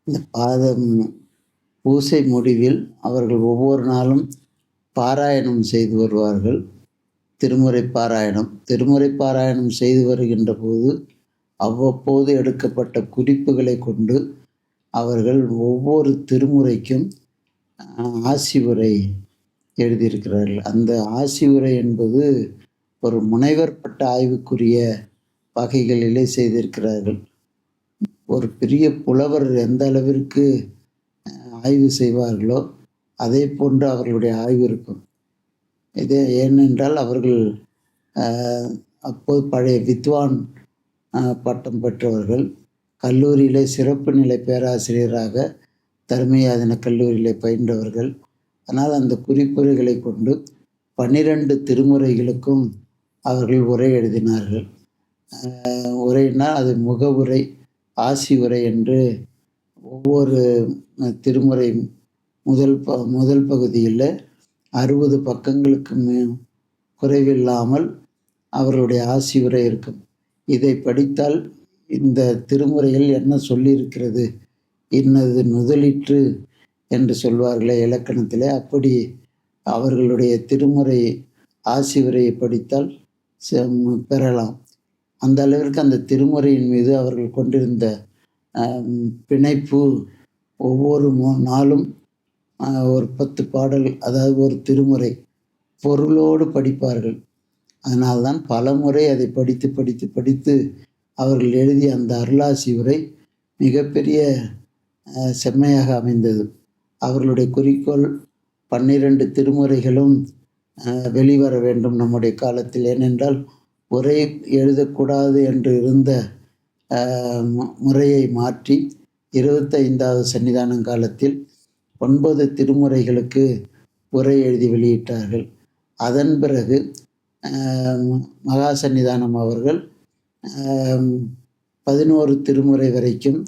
இந்த பூசை முடிவில் அவர்கள் ஒவ்வொரு நாளும் பாராயணம் செய்து வருவார்கள். திருமுறை பாராயணம் செய்து வருகின்ற போது அவ்வப்போது எடுக்கப்பட்ட குறிப்புகளை கொண்டு அவர்கள் ஒவ்வொரு திருமுறைக்கும் ஆசி உரை எழுதியிருக்கிறார்கள். அந்த ஆசி உரை என்பது ஒரு முனைவர் பட்ட ஆய்வுக்குரிய வகைகளிலே செய்திருக்கிறார்கள். ஒரு பெரிய புலவர் எந்த அளவிற்கு ஆய்வு செய்வார்களோ அதே போன்று அவர்களுடைய ஆய்வு இருக்கும். இது ஏனென்றால் அவர்கள் அப்போது பழைய வித்வான் பட்டம் பெற்றவர்கள். கல்லூரியிலே சிறப்பு நிலை பேராசிரியராக தர்மயாதன கல்லூரியிலே பயின்றவர்கள். ஆனால் அந்த குறிப்புரைகளை கொண்டு 12 திருமுறைகளுக்கும் அவர்கள் உரை எழுதினார்கள். உரைனால் அது முகவுரை, ஆசி உரை என்று ஒவ்வொரு திருமுறை முதல் பகுதியில் 60 பக்கங்களுக்கு குறைவில்லாமல் அவர்களுடைய ஆசி உரை இருக்கும். இதை படித்தால் இந்த திருமுறையில் என்ன சொல்லியிருக்கிறது, இன்னது நுதலிற்று என்று சொல்வார்களே இலக்கணத்திலே, அப்படி அவர்களுடைய திருமுறை ஆசி உரையை படித்தால் பெறலாம். அந்த அளவிற்கு அந்த திருமுறையின் மீது அவர்கள் கொண்டிருந்த பிணைப்பு. ஒவ்வொரு நாளும் ஒரு 10 பாடல், அதாவது ஒரு திருமுறை பொருளோடு படிப்பார்கள். அதனால்தான் பல முறை அதை படித்து படித்து படித்து அவர்கள் எழுதிய அந்த அருளாசி உரை மிகப்பெரிய செம்மையாக அமைந்தது. அவர்களுடைய குறிக்கோள் 12 திருமுறைகளும் வெளிவர வேண்டும் நம்முடைய காலத்தில். ஏனென்றால் உரை எழுதக்கூடாது என்று இருந்த முறையை மாற்றி 25வது சன்னிதானம் காலத்தில் 9 திருமுறைகளுக்கு உரை எழுதி வெளியிட்டார்கள். அதன் பிறகு மகா சன்னிதானம் அவர்கள் 11 திருமுறை வரைக்கும்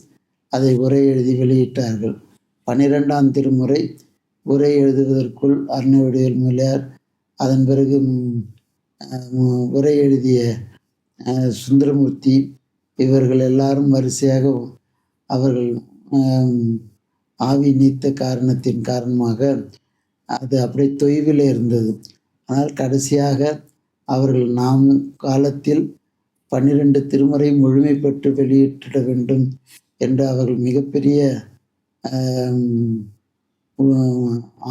அதை உரை எழுதி வெளியிட்டார்கள். 12ஆம் திருமுறை உரை எழுதுவதற்குள் அருணவடிவேல் முதலியார், அதன் பிறகு உரை எழுதிய சுந்தரமூர்த்தி, இவர்கள் எல்லாரும் வரிசையாக அவர்கள் ஆவி நீத்த காரணத்தின் காரணமாக அது அப்படியே தொய்வில் இருந்தது. ஆனால் கடைசியாக அவர்கள் நாம் காலத்தில் 12 திருமுறை முழுமை பெற்று வெளியிட்டிட வேண்டும் என்று அவர்கள் மிகப்பெரிய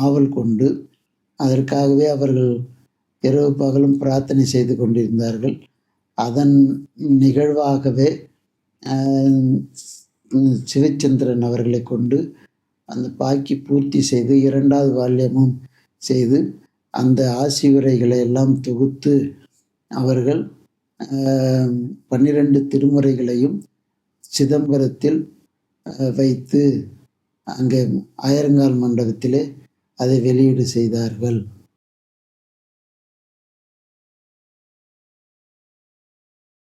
ஆவல் கொண்டு அதற்காகவே அவர்கள் இரவு பகலும் பிரார்த்தனை செய்து கொண்டிருந்தார்கள். அதன் நிகழ்வாகவே சிவச்சந்திரன் அவர்களை கொண்டு அந்த பாக்கி பூர்த்தி செய்து 2வது வால்யமும் செய்து அந்த ஆசி உரைகளை எல்லாம் தொகுத்து அவர்கள் 12 திருமுறைகளையும் சிதம்பரத்தில் வைத்து அங்கே ஆயிரங்கால் மண்டபத்திலே அதை வெளியீடு செய்தார்கள்.